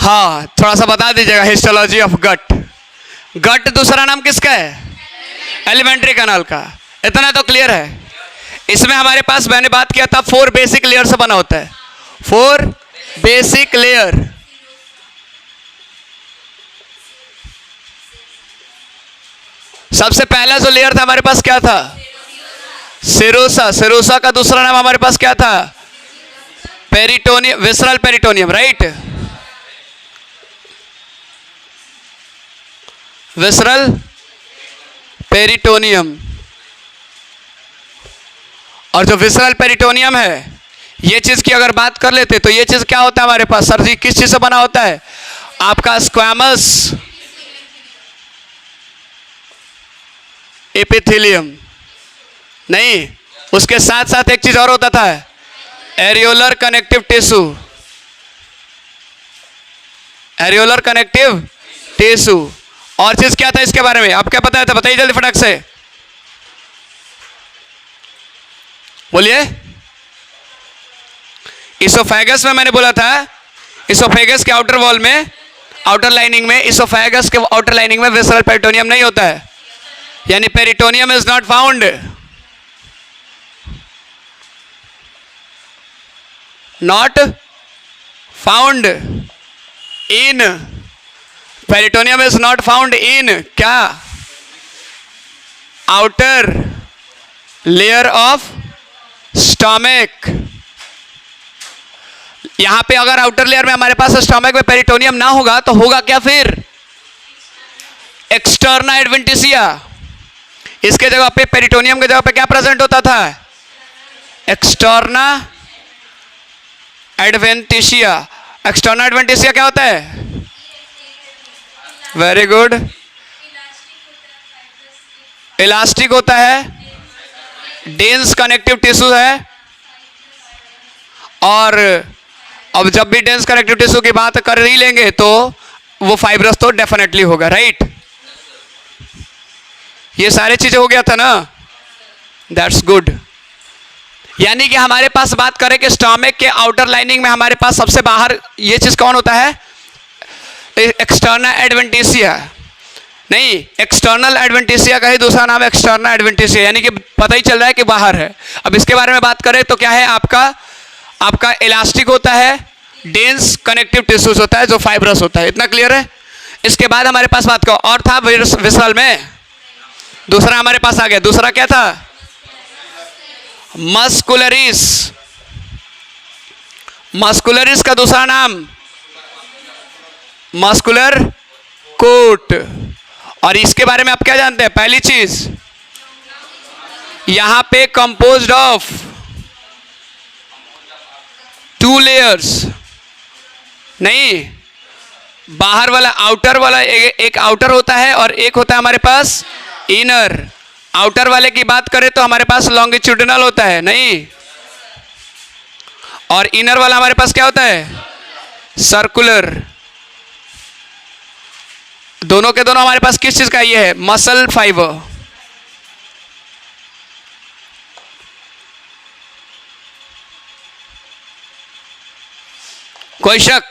हाँ, थोड़ा सा बता दीजिएगा हिस्टोलॉजी ऑफ गट। गट दूसरा नाम किसका है? एलिमेंट्री कैनाल का। इतना तो क्लियर है। इसमें हमारे पास मैंने बात किया था 4 बेसिक लेयर से बना होता है। 4 बेसिक लेयर। सबसे पहला जो लेयर था हमारे पास क्या था? सेरोसा। सेरोसा का दूसरा नाम हमारे पास क्या था? Peritoneum, visceral peritoneum, right. Visceral peritoneum. और जो विसरल पेरिटोनियम है, ये चीज की अगर बात कर लेते तो ये चीज क्या होता है हमारे पास? सर जी किस चीज से बना होता है? आपका स्क्वैमस एपिथेलियम। नहीं, उसके साथ साथ एक चीज और होता था, areolar connective tissue. Areolar connective tissue. और चीज क्या था इसके बारे में? आप क्या पता था? बताइए जल्दी फटाक से, बोलिए। इसोफेगस में मैंने बोला था, इसोफेगस के आउटर वॉल में, आउटर लाइनिंग में, इसोफेगस के आउटर लाइनिंग में विसरल पेरिटोनियम नहीं होता है, यानी peritoneum is not found. Not found in, peritoneum is not found in क्या? Outer layer of stomach. यहां पे अगर आउटर लेयर में हमारे पास स्टमक में पेरिटोनियम ना होगा तो होगा क्या फिर? एक्सटर्ना एडवेंटिसिया। इसके जगह पे, पेरिटोनियम के जगह पे क्या प्रेजेंट होता था? एक्सटर्ना एडवेंटिसिया। एक्सटर्ना एडवेंटिसिया क्या होता है? Very good. इलास्टिक होता है, डेंस कनेक्टिव टिश्यू है। और अब जब भी डेंस कनेक्टिव टिश्यू की बात कर ही लेंगे तो वो फाइब्रस तो डेफिनेटली होगा, राइट। ये सारी चीजें हो गया था ना, दैट्स गुड। यानी कि हमारे पास बात करें कि स्टमक के आउटर लाइनिंग में हमारे पास सबसे बाहर ये चीज कौन होता है? एक्सटर्नल एडवेंटिसिया। नहीं, एक्सटर्नल एडवेंटिसिया का ही दूसरा नाम एक्सटर्नल एडवेंटिसिया, यानी कि पता ही चल रहा है कि बाहर है। अब इसके बारे में बात करें तो क्या है? आपका इलास्टिक होता है, डेंस कनेक्टिव टिश्यूज होता है, जो फाइब्रस होता है। इतना क्लियर है? इसके बाद हमारे पास बात को और था विसरल में, दूसरा हमारे पास आ गया। दूसरा क्या था? मस्कुलरिस। मस्कुलरिस का दूसरा नाम मस्कुलर कोट। और इसके बारे में आप क्या जानते हैं? पहली चीज, यहां पे कंपोज्ड ऑफ 2 लेयर्स। नहीं, बाहर वाला, आउटर वाला एक आउटर होता है और एक होता है हमारे पास इनर। आउटर वाले की बात करें तो हमारे पास लॉन्गिट्यूडिनल होता है, नहीं, और इनर वाला हमारे पास क्या होता है? सर्कुलर। दोनों के दोनों हमारे पास किस चीज का? ये है मसल फाइबर। कोई शक?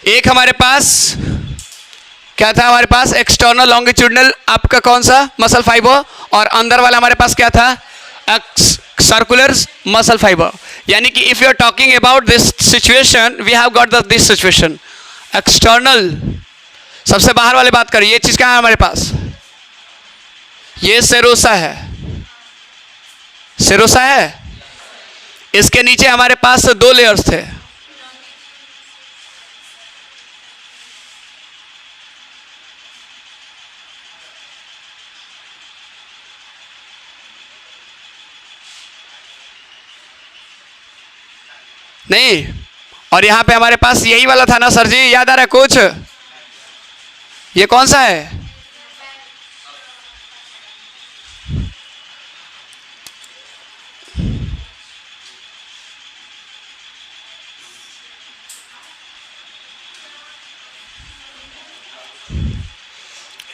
एक हमारे पास क्या था? हमारे पास एक्सटर्नल लॉन्गिट्यूडिनल आपका कौन सा? Muscle fibre. और अंदर वाला हमारे पास क्या था? Circular muscle fibre. यानी कि if you are talking about this situation, we have got this situation. External, सबसे बाहर वाले बात करें, ये चीज क्या है हमारे पास? ये सेरोसा है। सेरोसा है। इसके नीचे हमारे पास 2 लेयर्स थे। नहीं, और यहां पे हमारे पास यही वाला था ना सर जी, याद आ रहा है कुछ? ये कौन सा है?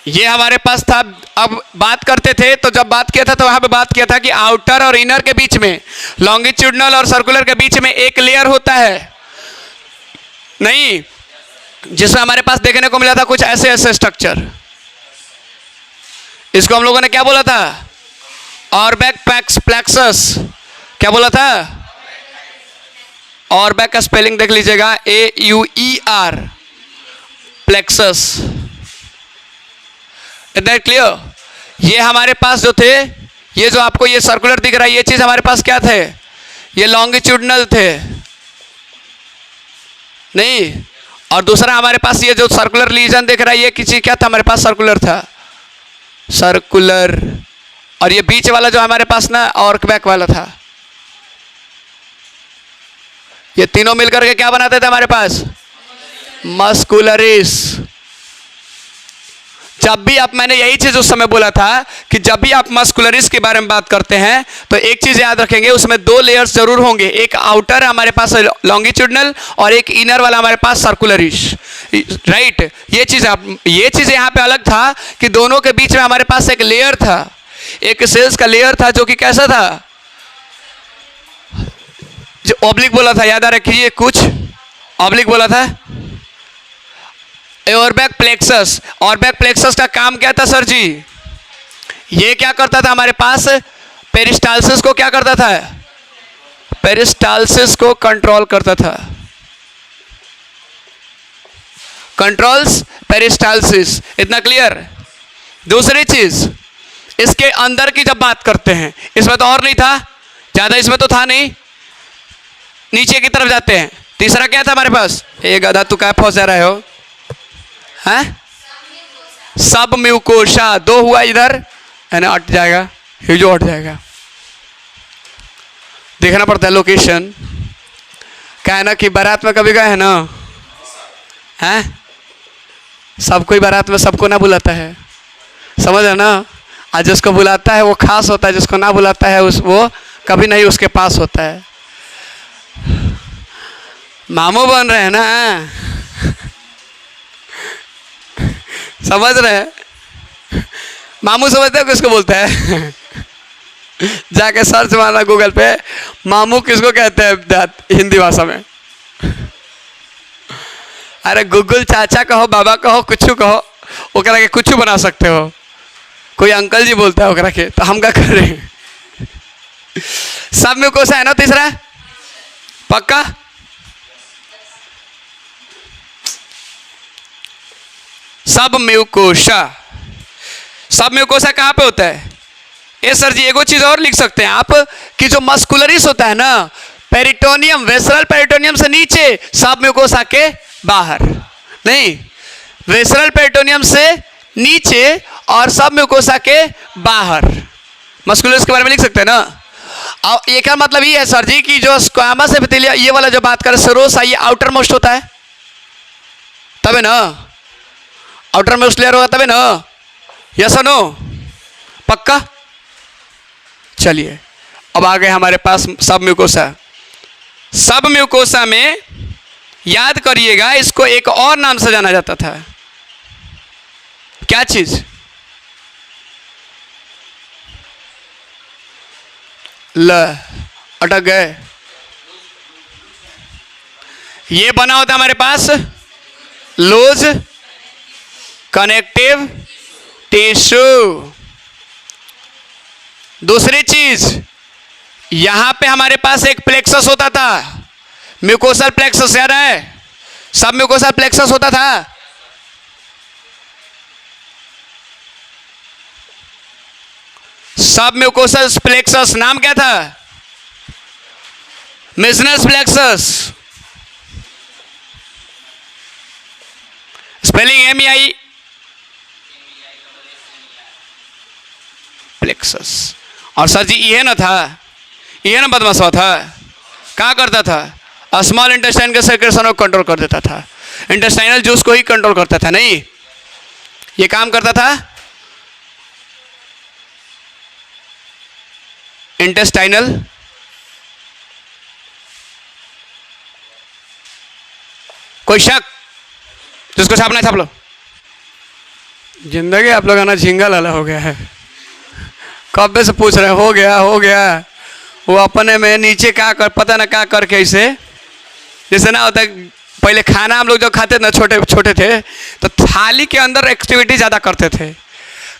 ये हमारे पास था। अब बात करते थे तो जब बात किया था तो वहां पे बात किया था कि आउटर और इनर के बीच में, लॉन्गिट्यूडिनल और सर्कुलर के बीच में एक लेयर होता है। नहीं, जिसमें हमारे पास देखने को मिला था कुछ ऐसे ऐसे स्ट्रक्चर। इसको हम लोगों ने क्या बोला था? ऑर्बैक प्लेक्सस। क्या बोला था? ऑर्बैक का स्पेलिंग देख लीजिएगा, AUER, प्लेक्सस। इतना क्लियर? ये हमारे पास जो थे, ये जो आपको ये सर्कुलर दिख रहा है, ये चीज हमारे पास क्या थे? ये लॉन्गिट्यूडनल थे नहीं। और दूसरा हमारे पास ये जो सर्कुलर लीजन दिख रहा है, ये किसी क्या था हमारे पास? सर्कुलर था, सर्कुलर। और ये बीच वाला जो हमारे पास ना ऑर्बैक वाला था। ये तीनों मिलकर के क्या बनाते थे हमारे पास? मस्कुलरिस। जब भी आप, मैंने यही चीज उस समय बोला था कि जब भी आप मस्कुलरिस के बारे में बात करते हैं तो एक चीज याद रखेंगे, उसमें दो लेयर्स जरूर होंगे। एक आउटर हमारे पास लॉन्गिट्यूडनल और एक इनर वाला हमारे पास सर्कुलरिश, राइट। ये चीज यहाँ पे अलग था कि दोनों के बीच में हमारे पास एक लेयर था, एक सेल्स का लेयर था जो कि कैसा था? जो ऑब्लिक बोला था, याद रखिए, कुछ ऑब्लिक बोला था। ऑर्बैक प्लेक्सस। ऑर्बैक प्लेक्सस का काम क्या था सर जी? ये क्या करता था हमारे पास? पेरिस्टाल्सिस को क्या करता था? पेरिस्टाल्सिस को कंट्रोल करता था। Controls peristalsis. इतना क्लियर? दूसरी चीज, इसके अंदर की जब बात करते हैं, इसमें तो और नहीं था ज्यादा, इसमें तो था नहीं, नीचे की तरफ जाते हैं। तीसरा क्या था हमारे पास? ये गधा तू क्या फंस जा रहे हो? हैं? सब म्यूकोशा। दो हुआ इधर, है ना, हट जाएगा, ये जो हट जाएगा। देखना पड़ता है लोकेशन। क्या है ना कि बारात में कभी गए हैं ना, हैं? सब कोई बारात में सबको ना बुलाता है, समझ रहे ना? आज जिसको बुलाता है वो खास होता है, जिसको ना बुलाता है वो कभी नहीं उसके पास होता है। मामू बन रहे हैं ना, समझ रहे हैं? मामू समझते हो किसको बोलते हैं? जाके सर्च मारना गूगल पे, मामू किसको कहते हैं हिंदी भाषा में। अरे गूगल चाचा कहो, बाबा कहो, कुछ कहो, ओकरा के कुछ बना सकते हो। कोई अंकल जी बोलता है ओकरा के, तो हम क्या कर रहे हैं? सब में कौन सा है ना तीसरा? पक्का? सब म्यूकोशा। सब म्यूकोशा कहाँ पे होता है? ये सर जी एगो चीज और लिख सकते हैं आप कि जो मस्कुलरिस होता है ना, पेरिटोनियम, वेसरल पेरिटोनियम से नीचे, सब म्यूकोशा के बाहर नहीं, वेसरल पेरिटोनियम से नीचे और सब म्यूकोशा के बाहर। मस्कुलरिस के बारे में लिख सकते हैं ना। और एक मतलब ये है सर जी कि जो स्क्वामस एपिथेलिया, ये वाला जो बात करें सेरोसा, ये आउटर मोस्ट होता है, तबे ना आउटर मोस्ट लेयर होगा, तबे ना। यस और नो? पक्का? चलिए अब आ गए हमारे पास सब म्यूकोसा। सब म्यूकोसा में याद करिएगा, इसको एक और नाम से जाना जाता था। क्या चीज? ल अटक गए। ये बना होता हमारे पास लूज कनेक्टिव टिश्यू। दूसरी चीज, यहां पे हमारे पास एक प्लेक्सस होता था, म्यूकोसल प्लेक्सस, याद है? सब म्यूकोसल प्लेक्सस होता था। सब म्यूकोसल प्लेक्सस नाम क्या था? मिजनस प्लेक्सस। Spelling MEI plexus. और सर जी ये ना था, ये ना बदमाशा था, क्या करता था? स्मॉल इंटेस्टाइन के सेक्रेशन को कंट्रोल कर देता था, इंटेस्टाइनल जूस को ही कंट्रोल करता था। नहीं, ये काम करता था इंटेस्टाइनल कोई शक? जिसको छापना छाप लो। जिंदगी आप लोग ना झिंगा लाला हो गया है। कब से पूछ रहे हो गया हो गया, वो अपने में नीचे क्या कर, पता ना क्या करके, ऐसे जैसे ना होता पहले खाना हम लोग जो खाते थे ना, छोटे छोटे थे तो थाली के अंदर एक्टिविटी ज़्यादा करते थे,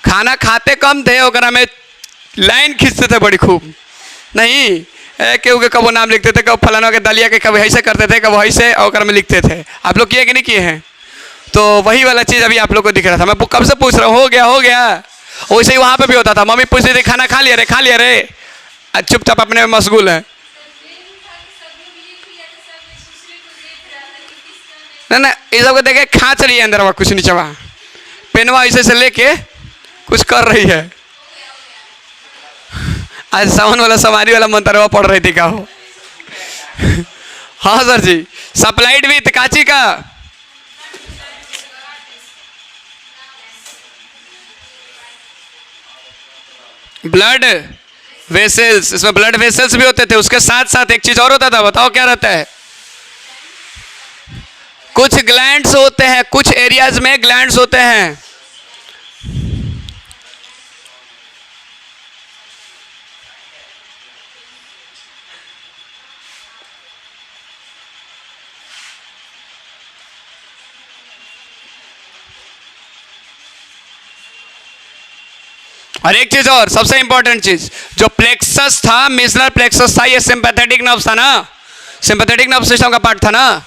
खाना खाते कम थे, ओकरा में लाइन खींचते थे बड़ी खूब। नहीं केहू के कबो नाम लिखते थे, कब फलाना के दलिया के कभी ऐसे करते थे, कब ऐसे और में लिखते थे। आप लोग किए कि नहीं किए हैं? तो वही वाला चीज़ अभी आप लोग को दिख रहा था। मैं कब से पूछ रहा हूँ, हो गया। वैसे ही वहाँ पे भी होता था, मम्मी पूछती थी खाना खा लिया रे, चुपचाप अपने में मशगूल है। ना ये सब को देखे खाँच रही है अंदर, वहाँ कुछ नीचे, वहाँ पेनवा ऐसे से लेके कुछ कर रही है। आज सावन वाला सवारी वाला मंत्रवा पढ़ रही थी, क्या हो? हाँ सर जी, सप्लाइड विथ काची का ब्लड वेसल्स, इसमें ब्लड वेसल्स भी होते थे। उसके साथ साथ एक चीज और होता था, बताओ क्या रहता है? कुछ ग्लैंड्स होते हैं, कुछ एरियाज में ग्लैंड्स होते हैं। और एक चीज और, सबसे इंपॉर्टेंट चीज, जो प्लेक्सस था, मिजनर प्लेक्सस था, ये सिंपैथेटिक नर्व था ना, सिंपैथेटिक नर्व सिस्टम का पार्ट था ना।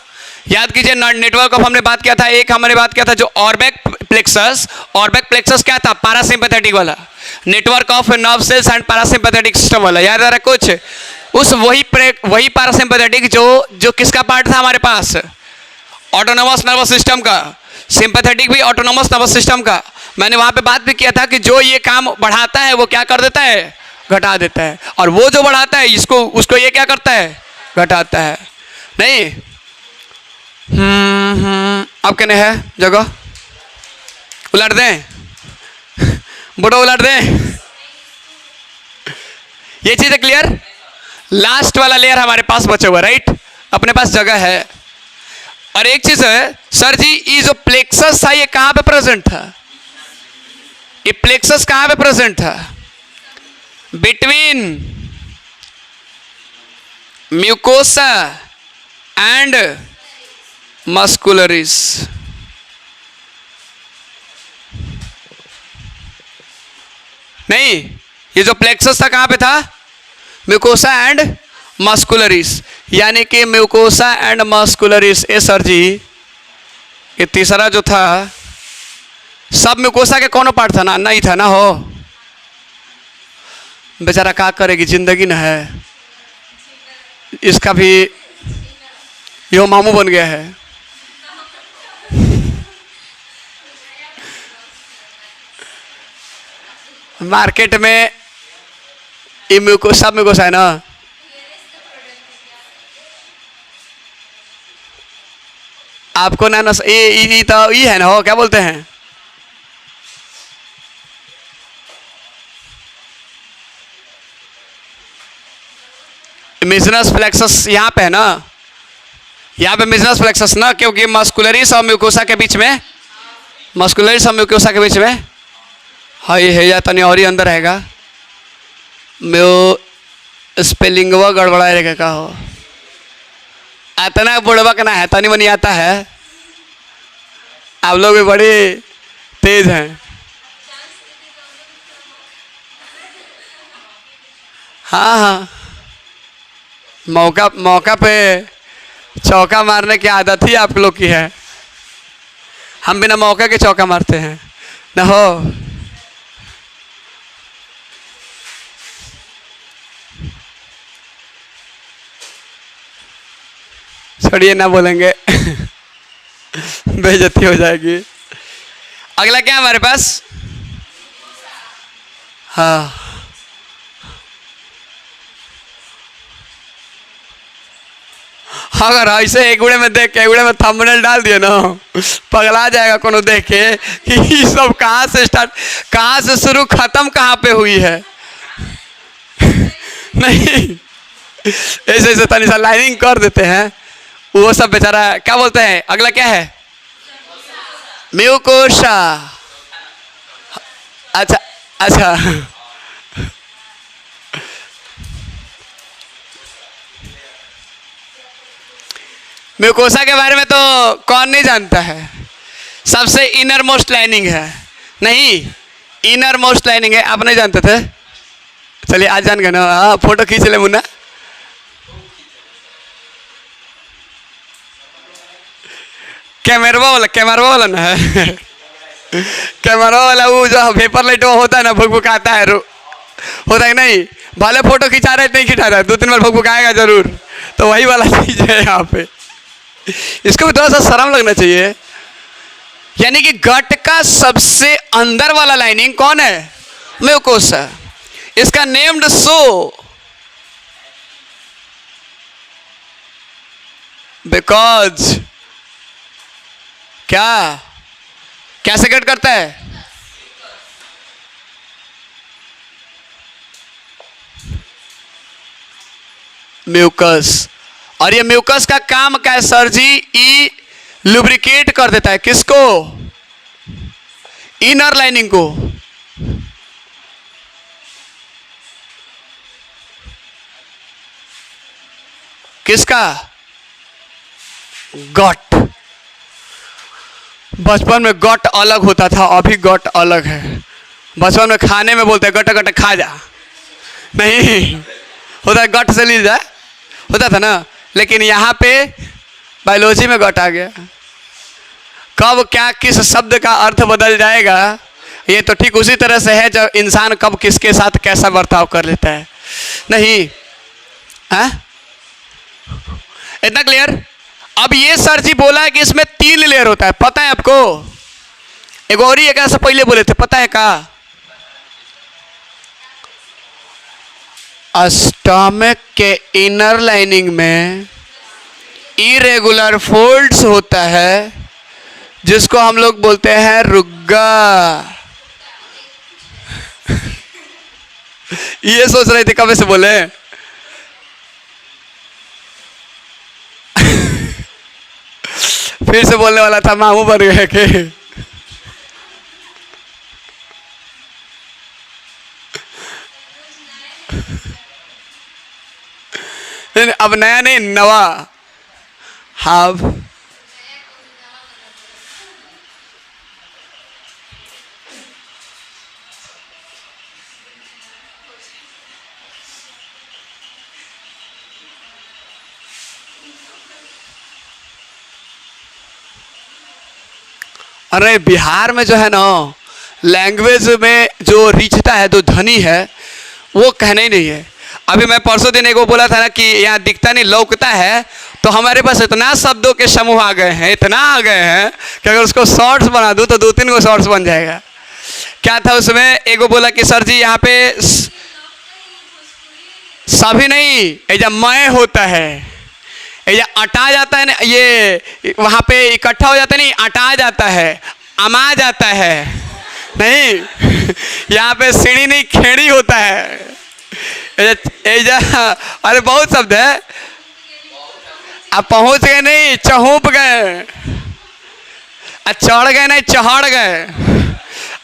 याद कीजिए, नेटवर्क ऑफ हमने बात किया था, एक हमने बात किया था जो ऑर्बैक प्लेक्सस क्या था? पैरासिम्पैथेटिक वाला, network of nerve cells and parasympathetic system वाला। याद आ रहा है कुछ? उस वही पैरासिम्पैथेटिक जो किसका पार्ट था हमारे पास? ऑटोनोमस नर्वस सिस्टम का। सिंपैथेटिक भी ऑटोनोमस नर्वस सिस्टम का। मैंने वहां पे बात भी किया था कि जो ये काम बढ़ाता है वो क्या कर देता है? घटा देता है। और वो जो बढ़ाता है उसको ये क्या करता है? घटाता है। नहीं अब कहने है जगह उलट दें, बुढ़ो उलट दें। ये चीज है क्लियर? लास्ट वाला लेयर हमारे पास बचा हुआ, राइट? अपने पास जगह है। और एक चीज है सर जी, ये जो प्लेक्सस था ये कहां पे प्रेजेंट था? ये प्लेक्सस कहां पे प्रेजेंट था? Between mucosa and muscularis. नहीं, ये जो प्लेक्सस था कहां पे था? म्यूकोसा एंड मस्कुलरिस, यानी कि म्यूकोसा एंड मस्कुलरिस। ए सर जी, ये तीसरा जो था सब म्यूकोसा के कौन पार्ट था ना? नहीं था ना, हो बेचारा क्या करेगी, जिंदगी न है, इसका भी यो मामू बन गया है। मार्केट में ये सब म्यूकोसा है ना। आपको ना ये तो ये है ना, हो क्या बोलते हैं? मिजनस फ्लेक्सस यहाँ पे है ना, यहाँ पे मिजनस फ्लेक्सस ना, क्योंकि मस्कुलरिस और म्यूकोसा के बीच में, मस्कुलरिस और म्यूकोसा के बीच में हाँ ये है, या तनी और ही अंदर रहेगा। म्यू स्पेलिंगवा गड़बड़ा रहेगा का हो, इतना बुढ़वा का ना है, तनी मनी आता है। आप लोग भी बड़े तेज हैं। हाँ हाँ, मौका पे चौका मारने की आदत ही आप लोग की है। हम बिना मौके के चौका मारते हैं ना, हो छोड़िए, ना बोलेंगे बेइज्जती हो जाएगी। अगला क्या है हमारे पास? हाँ, अगर ऐसे एक उड़े में देख के उड़े में थंबनेल डाल दिए ना, पगला जाएगा कोनो देख के कि ये सब कहाँ से स्टार्ट, कहाँ से शुरू, खत्म कहाँ पे हुई है। नहीं, ऐसे ऐसे तनी सा लाइनिंग कर देते हैं, वो सब बेचारा क्या बोलते हैं। अगला क्या है? म्यूकोसा। अच्छा अच्छा, म्यूकोसा के बारे में तो कौन नहीं जानता है, सबसे इनर मोस्ट लाइनिंग है। नहीं, इनर मोस्ट लाइनिंग है, आप नहीं जानते थे? चलिए आज जान गए ना। हाँ, फोटो खींच ले मुन्ना। कैमरा वाला ना है। कैमरा वाला वो जो पेपर लाइट वो होता है ना, भुकभुकाता है, होता है नहीं? भले फोटो खिंचा रहे नहीं खिंचा रहा, 2-3 बार भुकभुकाएगा जरूर। तो वही वाला चीज है यहाँ पे। इसको भी थोड़ा सा शर्म लगना चाहिए। यानी कि गट का सबसे अंदर वाला लाइनिंग कौन है? म्यूकोसा। इसका नेम्ड सो बिकॉज क्या कैसे गट करता है? म्यूकस। और ये म्यूकस का काम क्या है सर जी? ई लुब्रिकेट कर देता है किसको? इनर लाइनिंग को। किसका? गट। बचपन में गट अलग होता था, अभी गट अलग है। बचपन में खाने में बोलते हैं गट गट खा जा, नहीं होता, गट से ली जाए होता था ना। लेकिन यहाँ पे बायोलॉजी में गट आ गया। कब क्या किस शब्द का अर्थ बदल जाएगा, ये तो ठीक उसी तरह से है जब इंसान कब किसके साथ कैसा बर्ताव कर लेता है। नहीं है? इतना क्लियर? अब ये सर जी बोला है कि इसमें 3 लेयर होता है, पता है आपको? एक और ही एक ऐसा पहले बोले थे, पता है का? स्टमक के इनर लाइनिंग में इरेगुलर फोल्ड्स होता है, जिसको हम लोग बोलते हैं रुग्गा। ये सोच रहे थे कब से बोले? फिर से बोलने वाला था, मामू बन गए के। अब नया नहीं, नवा। हाँ, अरे बिहार में जो है ना, लैंग्वेज में जो रिचता है, जो धनी है, वो कहना ही नहीं है। अभी मैं परसों दिन एगो बोला था ना कि यहाँ दिखता नहीं लौकता है, तो हमारे पास इतना शब्दों के समूह आ गए हैं, इतना आ गए हैं कि अगर उसको शॉर्ट्स बना दूँ तो 2-3 गो शॉर्ट्स बन जाएगा। क्या था उसमें? एगो बोला कि सर जी यहाँ पे सभी नहीं, ये जब मैं होता है, ये अटा जाता है ना, ये वहाँ पे इकट्ठा हो जाता है, नहीं अटा जाता है, अमा जाता है, नहीं यहाँ पे सीढ़ी नहीं खेड़ी होता है। अरे बहुत शब्द है। अब पहुंच गए नहीं, चहूप गए, चढ़ गए नहीं, चढ़ गए।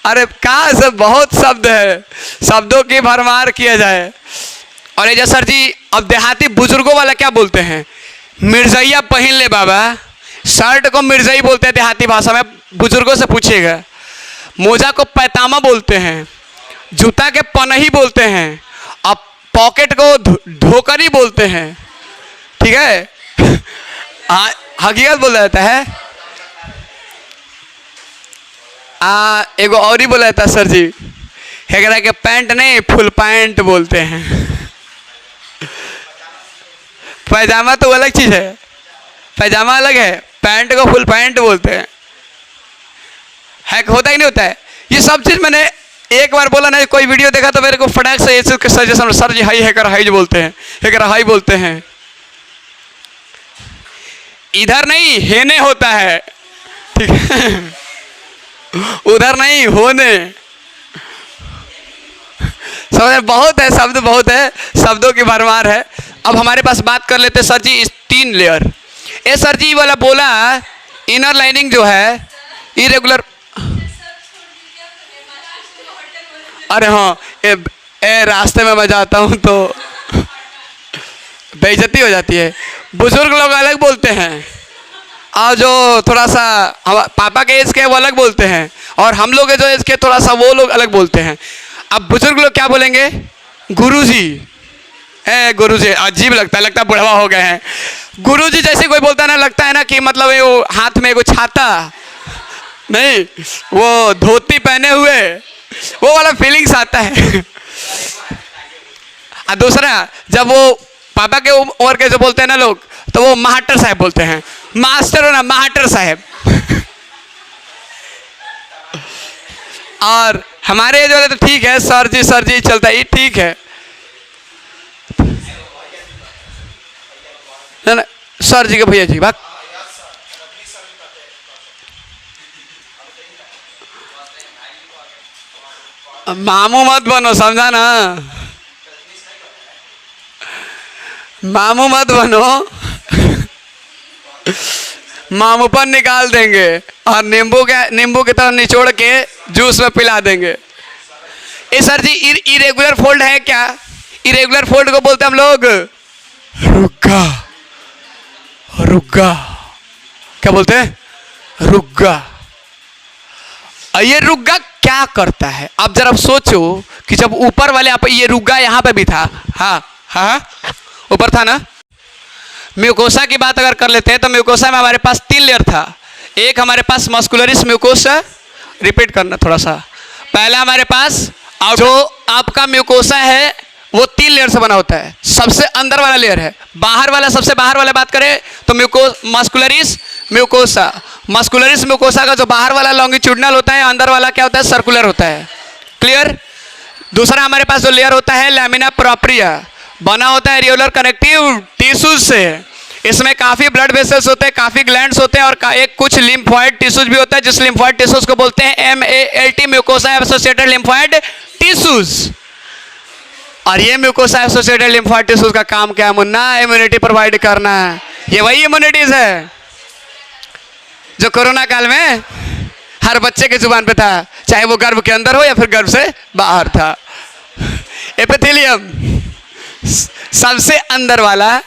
अरे कहाँ से बहुत शब्द है, शब्दों की भरमार किया जाए। और ये सर जी अब देहाती बुजुर्गों वाला क्या बोलते हैं? मिर्जैया पहन ले बाबा। शर्ट को मिर्जई बोलते हैं देहाती भाषा में, बुजुर्गों से पूछिएगा। मोजा को पैतामा बोलते हैं, जूता के पनही बोलते हैं, अब पॉकेट को ढोकरी बोलते हैं। ठीक है, हकीकत बोला जाता है। एगो और ही बोला जाता है सर जी, हेगरा के पैंट नहीं फुल पैंट बोलते हैं। पैजामा तो अलग चीज है, पैजामा अलग है, पैंट को फुल पैंट बोलते हैं। है होता ही नहीं होता है ये सब चीज। मैंने एक बार बोला ना, कोई वीडियो देखा तो मेरे को फटाक से सजेशन, सर जी हाई हैकर हाई बोलते हैं, हैकर हाई बोलते हैं। इधर नहीं हेने होता है, ठीक है, उधर नहीं होने। समझ, बहुत है शब्द, बहुत है, शब्दों की भरमार है। अब हमारे पास बात कर लेते सर जी इस 3 लेयर। ये सर जी वाला बोला इनर लाइनिंग जो है इरेगुलर। अरे हाँ, रास्ते में मैं जाता हूँ तो बेइज्जती हो जाती है। बुजुर्ग लोग अलग बोलते हैं, और जो थोड़ा सा पापा के एज के वो अलग बोलते हैं, और हम लोग के जो एज के थोड़ा सा वो लोग अलग बोलते हैं। अब बुजुर्ग लोग क्या बोलेंगे? गुरुजी। गुरुजी अजीब लगता है बुढ़वा हो गए हैं। गुरुजी जैसे कोई बोलता है ना, लगता है ना कि मतलब वो हाथ में वो छाता नहीं, वो धोती पहने हुए, वो वाला फीलिंग्स आता है। और दूसरा, जब वो पापा के उम्र के जो बोलते हैं ना लोग, तो वो महाटर साहब बोलते हैं। मास्टर हो ना, महाटर साहब। और हमारे एज वाले तो ठीक है, सर जी चलता है, ठीक है ना, सर जी के भैया जी बात। मामू मत बनो, समझा ना, मामू मत बनो। मामू पर निकाल देंगे और नींबू की तरह निचोड़ के जूस में पिला देंगे। ए सर जी, इरेगुलर फोल्ड है क्या? इरेगुलर फोल्ड को बोलते हम लोग रुग्गा। रुग्गा क्या बोलते हैं? रुग्गा। ये रुग्गा क्या करता है? अब जरा सोचो कि जब ऊपर वाले आप, ये रुग्गा यहां पे भी था, हाँ हाँ ऊपर था ना। म्यूकोसा की बात अगर कर लेते हैं तो म्यूकोसा में हमारे पास 3 लेयर था। एक हमारे पास मस्कुलरिस म्यूकोसा, रिपीट करना थोड़ा सा। पहला हमारे पास जो आपका म्यूकोसा है वो 3 लेयर से बना होता है। सबसे अंदर वाला लेयर है, बाहर वाला, सबसे बाहर वाला बात करें तो मस्कुलरिस म्यूकोसा। मस्कुलरिस म्यूकोसा का जो बाहर वाला लॉन्गिट्यूडनल होता है, अंदर वाला क्या होता है? सर्कुलर होता है। क्लियर? दूसरा हमारे पास जो लेयर होता है लैमिना प्रोप्रिया, बना होता है एरियोलर कनेक्टिव टिश्यूज से। इसमें काफ़ी ब्लड वेसल्स होते हैं, काफ़ी ग्लैंड्स होते हैं, और एक कुछ लिम्फॉइड टिश्यूज भी होता है, जिस लिम्फॉइड टिश्यूज को बोलते हैं MALT, mucosa associated lymphoid tissues. और ये म्यूकोसा एसोसिएटेड लिम्फॉइड टिश्यूज का काम क्या है मुन्ना? इम्यूनिटी प्रोवाइड करना है। ये वही इम्यूनिटीज है जो कोरोना काल में हर बच्चे के जुबान पे था, चाहे वो गर्भ के अंदर हो या फिर गर्भ से बाहर था। एपिथेलियम सबसे अंदर वाला।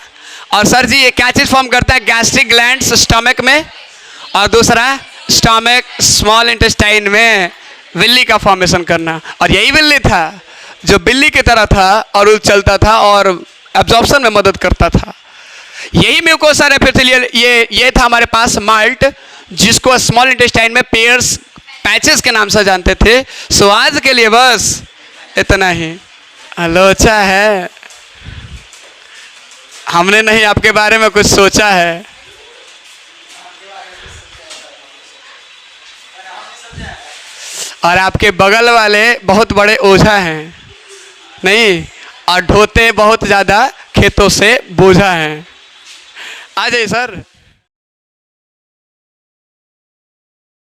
और सर जी ये क्या चीज फॉर्म करता है? गैस्ट्रिक ग्लैंड्स स्टमक में, और दूसरा स्टमक स्मॉल इंटेस्टाइन में विल्ली का फॉर्मेशन करना। और यही विल्ली था जो बिल्ली की तरह था और चलता था और एब्जॉर्प्शन में मदद करता था। यही म्यूकोसा एपिथेलियल, ये था हमारे पास माल्ट, जिसको स्मॉल इंटेस्टाइन में पेयर्स पैचेस के नाम से जानते थे। सो आज के लिए बस इतना ही। लोचा है, हमने नहीं आपके बारे में कुछ सोचा है। और आपके बगल वाले बहुत बड़े ओझा हैं नहीं, और ढोते बहुत ज़्यादा खेतों से बोझा हैं। आ जाइए सर।